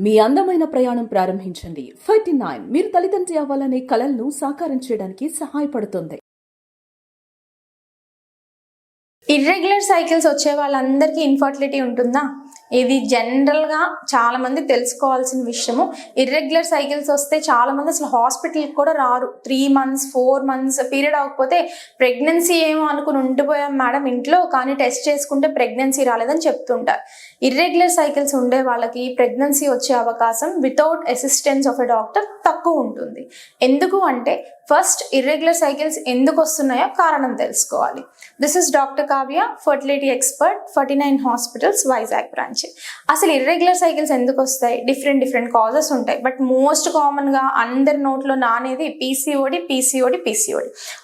మీ అందమైన ప్రయాణం ప్రారంభించండి. 39 మీరు తల్లిదండ్రి అవ్వాలనే కలలను సాకారం చేయడానికి సహాయపడుతుంది. ఇర్రెగ్యులర్ సైకిల్స్ వచ్చే వాళ్ళందరికీ ఇన్ఫర్టిలిటీ ఉంటుందా? ఇది జనరల్గా చాలా మంది తెలుసుకోవాల్సిన విషయము. ఇర్రెగ్యులర్ సైకిల్స్ వస్తే చాలా మంది అసలు హాస్పిటల్కి కూడా రారు. 3 months 4 months పీరియడ్ అవ్వకపోతే ప్రెగ్నెన్సీ ఏమో అనుకుని ఉండిపోయాం మేడం ఇంట్లో, కానీ టెస్ట్ చేసుకుంటే ప్రెగ్నెన్సీ రాలేదని చెప్తుంటారు. ఇర్రెగ్యులర్ సైకిల్స్ ఉండే వాళ్ళకి ప్రెగ్నెన్సీ వచ్చే అవకాశం without assistance of a doctor తక్కువ ఉంటుంది. ఎందుకు అంటే ఫస్ట్ ఇర్రెగ్యులర్ సైకిల్స్ ఎందుకు వస్తున్నాయో కారణం తెలుసుకోవాలి. This is doctor Kavya, fertility expert, 49 hospitals, Vizag branch. అసలు ఇర్రెగ్యులర్ సైకిల్స్ ఎందుకు వస్తాయి? డిఫరెంట్ కాజెస్ ఉంటాయి. బట్ మోస్ట్ కామన్ గా అందరి నోట్లో నానేది పీసీఓడి.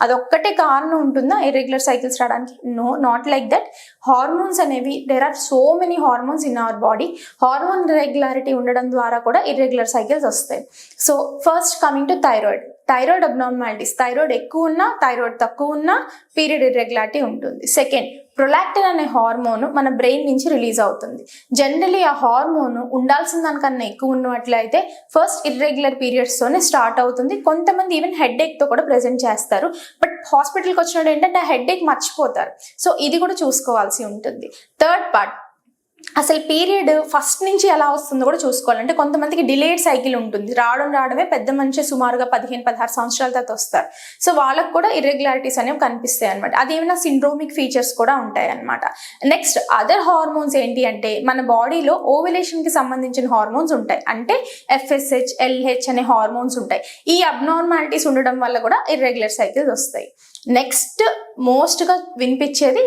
అదొక్కటే కారణం ఉంటుందా ఇర్రెగ్యులర్ సైకిల్స్ రావడానికి? No, not like that. Hormones అనేవి, there are so many hormones in our body. Hormone irregularity ఉండడం ద్వారా కూడా ఇర్రెగ్యులర్ సైకిల్స్ వస్తాయి. So first coming to thyroid abnormalities. Thyroid ఎక్కువ ఉన్నా, థైరాయిడ్ తక్కువ ఉన్నా పీరియడ్ ఇర్రెగ్యులారిటీ ఉంటుంది. సెకండ్, ప్రొలాక్టిన్ అనే హార్మోన్ మన బ్రెయిన్ నుంచి రిలీజ్ అవుతుంది. జనరలీ ఆ హార్మోన్ ఉండాల్సిన దానికన్నా ఎక్కువ ఉన్నట్లయితే ఫస్ట్ ఇర్రెగ్యులర్ పీరియడ్స్ తోనే స్టార్ట్ అవుతుంది. కొంతమంది ఈవెన్ హెడ్ఏక్ తో కూడా ప్రెజెంట్ చేస్తారు. బట్ హాస్పిటల్కి వచ్చినప్పుడు ఏంటంటే ఆ హెడ్ఏక్ మర్చిపోతారు. సో ఇది కూడా చూసుకోవాల్సి ఉంటుంది. థర్డ్ పార్ట్, అసలు పీరియడ్ ఫస్ట్ నుంచి ఎలా వస్తుందో కూడా చూసుకోవాలంటే కొంతమందికి డిలేడ్ సైకిల్ ఉంటుంది. రావడమే పెద్ద మనిషి సుమారుగా 15-16 సంవత్సరాల తర్వాత వస్తారు. సో వాళ్ళకు కూడా ఇర్రెగ్యులారిటీస్ అనేవి కనిపిస్తాయి అనమాట. అదేమైనా సిండ్రోమిక్ ఫీచర్స్ కూడా ఉంటాయి అనమాట. నెక్స్ట్ అదర్ హార్మోన్స్ ఏంటి అంటే మన బాడీలో ఓవ్యులేషన్ కి సంబంధించిన హార్మోన్స్ ఉంటాయి. అంటే FSH, LH అనే హార్మోన్స్ ఉంటాయి. ఈ అబ్నార్మాలిటీస్ ఉండడం వల్ల కూడా ఇర్రెగ్యులర్ సైకిల్స్ వస్తాయి. నెక్స్ట్ మోస్ట్ గా వినిపించేది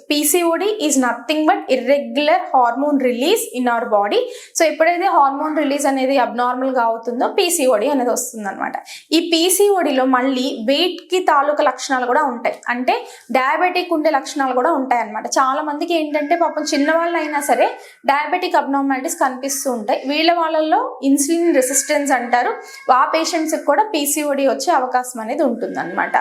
PCOD is nothing but irregular hormone release in our body. So ఎప్పుడైతే హార్మోన్ రిలీజ్ అనేది అబ్నార్మల్ గా అవుతుందో పీసీఓడి అనేది వస్తుంది అనమాట. ఈ పీసీఓడిలో మళ్ళీ వెయిట్ కి తాలూకా లక్షణాలు కూడా ఉంటాయి. అంటే డయాబెటిక్ ఉండే లక్షణాలు కూడా ఉంటాయి అనమాట. చాలా మందికి ఏంటంటే పాపం చిన్నవాళ్ళు అయినా సరే డయాబెటిక్ అబ్నార్మాలిటీస్ కనిపిస్తూ ఉంటాయి. వాళ్ళలో ఇన్సులిన్ రెసిస్టెన్స్ అంటారు. ఆ పేషెంట్స్ కూడా పీసీఓడి వచ్చే అవకాశం అనేది ఉంటుంది అనమాట.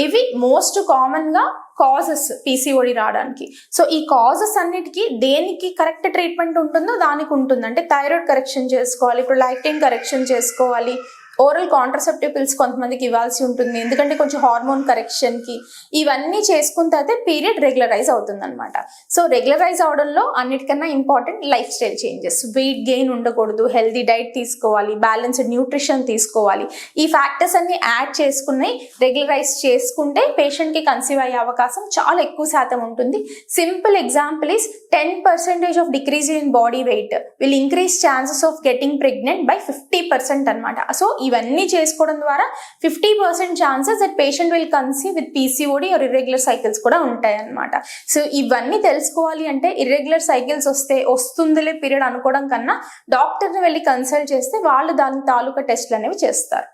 ఇవి మోస్ట్ కామన్ గా కాజెస్ పీసీఓడి రావడానికి. సో ఈ కాజెస్ అన్నిటికీ దేనికి కరెక్ట్ ట్రీట్మెంట్ ఉంటుందో దానికి ఉంటుంది. అంటే థైరాయిడ్ కరెక్షన్ చేసుకోవాలి, ప్రొలాక్టిన్ కరెక్షన్ చేసుకోవాలి, ఓరల్ కాంట్రసెప్టివ్ పిల్స్ కొంతమందికి ఇవ్వాల్సి ఉంటుంది. ఎందుకంటే కొంచెం హార్మోన్ కరెక్షన్ కి ఇవన్నీ చేసుకున్న తర్వాత పీరియడ్ రెగ్యులరైజ్ అవుతుంది అనమాట. సో రెగ్యులరైజ్ అవడంలో అన్నిటికన్నా important life style changes. Weight gain ఉండకూడదు, హెల్దీ డైట్ తీసుకోవాలి, బ్యాలెన్స్డ్ న్యూట్రిషన్ తీసుకోవాలి. ఈ ఫ్యాక్టర్స్ అన్ని యాడ్ చేసుకుని రెగ్యులరైజ్ చేసుకుంటే పేషెంట్ కి కన్సీవ్ అయ్యే అవకాశం చాలా ఎక్కువ శాతం ఉంటుంది. Simple example is 10% of decrease in body weight will increase chances of getting pregnant by 50% అనమాట. సో ఇవన్నీ చేసుకోవడం ద్వారా 50% chances that patient will conceive with PCOD are irregular cycles కూడా ఉంటాయి అనమాట. సో ఇవన్నీ తెలుసుకోవాలి అంటే ఇర్రెగ్యులర్ సైకిల్స్ వస్తుందిలే పీరియడ్ అనుకోవడం కన్నా డాక్టర్ని వెళ్ళి కన్సల్ట్ చేస్తే వాళ్ళు దాని తాలూకా టెస్ట్లు అనేవి చేస్తారు.